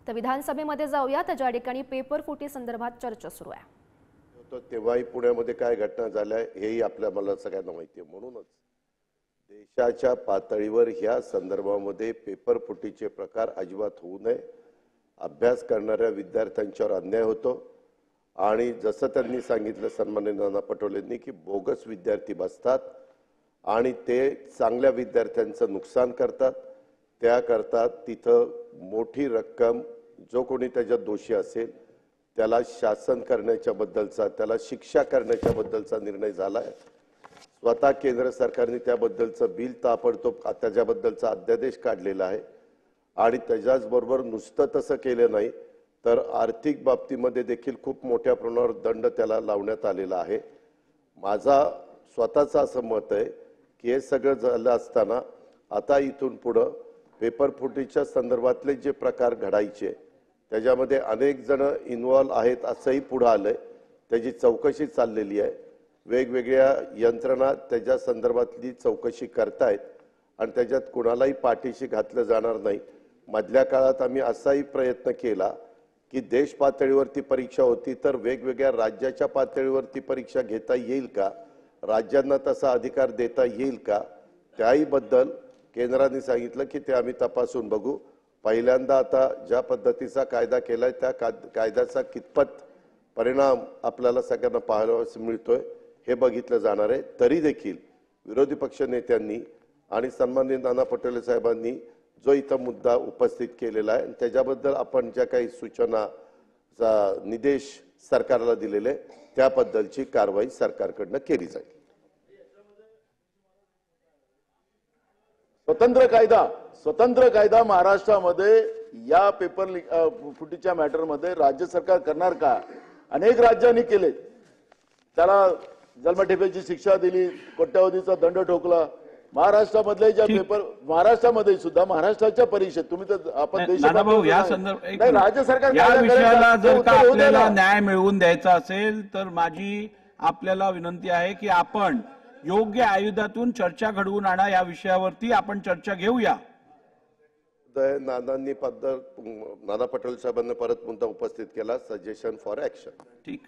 तर विधानसभेमध्ये जाऊया तर ज्या ठिकाणी पेपर फुटी संदर्भात चर्चा सुरू आहे तो तेव्हाही पुण्यामध्ये काय घटना झाल्या हेही मला सगळ्यांना माहिती आहे। म्हणूनच देशाच्या पातळीवर ह्या संदर्भामध्ये पेपर फुटीचे प्रकार अजिबात होऊ नये। अभ्यास करणाऱ्या विद्यार्थ्यांच्यावर अन्याय होतो आणि जसं त्यांनी सांगितलं सन्माननीय नाना पटोलेंनी की बोगस विद्यार्थी बसतात आणि ते चांगल्या विद्यार्थ्यांचं नुकसान करतात। त्याकरता तिथं मोठी रक्कम जो कोणी त्याच्यात दोषी असेल त्याला शासन करण्याच्या बद्दलचा त्याला शिक्षा करण्याच्या बद्दलचा निर्णय झाला आहे। स्वतः केंद्र सरकारने त्याबद्दलचं बिल ताबडतोब त्याच्याबद्दलचा अध्यादेश काढलेला आहे आणि त्याच्याचबरोबर नुसतं तसं केलं नाही तर आर्थिक बाबतीमध्ये देखील खूप मोठ्या प्रमाणावर दंड त्याला लावण्यात आलेला आहे। माझा स्वतःचं असं मत आहे की हे सगळं झालं असताना आता इथून पुढे पेपर फुटीच्या संदर्भातले जे प्रकार घडायचे त्याच्यामध्ये अनेक जण इन्व्हॉल्व आहेत असंही पुढे आलंय। त्याची चौकशी चाललेली आहे। वेगवेगळ्या यंत्रणा त्याच्या संदर्भातली चौकशी करतायत आणि त्याच्यात कुणालाही पाठीशी घातलं जाणार नाही। मधल्या काळात आम्ही असाही प्रयत्न केला की देश पातळीवरती परीक्षा होती तर वेगवेगळ्या राज्याच्या पातळीवरती परीक्षा घेता येईल का, राज्यांना तसा अधिकार देता येईल का, त्याही बद्दल केंद्राने सांगितलं की ते आम्ही तपासून बघू। पहिल्यांदा आता ज्या पद्धतीचा कायदा केलाय त्या कायद्याचा कितपत परिणाम आपल्याला सगळ्यांना पाहायला मिळतोय हे बघितलं जाणार आहे। तरी देखील विरोधी पक्ष नेत्यांनी आणि सन्माननीय नाना पटोले साहेबांनी जो इथं मुद्दा उपस्थित केलेला आहे त्याच्याबद्दल आपण ज्या काही सूचना निर्देश सरकारला दिलेले त्याबद्दलची कारवाई सरकारकडून केली जाईल। स्वतंत्र कायदा महाराष्ट्रामध्ये या पेपर फुटीच्या मॅटर मध्ये राज्य सरकार करणार का? अनेक राज्यांनी केले। त्याला जन्मठेपेची शिक्षा दिली, कोट्यावधीचा दंड ठोकला। महाराष्ट्रामधले ज्या पेपर महाराष्ट्रामध्ये सुद्धा महाराष्ट्राच्या परीक्षेत तुम्ही तर आपण राज्य सरकार या विषयाला जर का आपल्याला न्याय मिळवून द्यायचा असेल तर माझी आपल्याला विनंती आहे की आपण योग्य आयुधातून चर्चा घडवून आणा। या विषयावरती आपण चर्चा घेऊया। नानांनी नाना पटोले साहेबांनी परत मुद्दा उपस्थित केला, सजेशन फॉर ऍक्शन। ठीक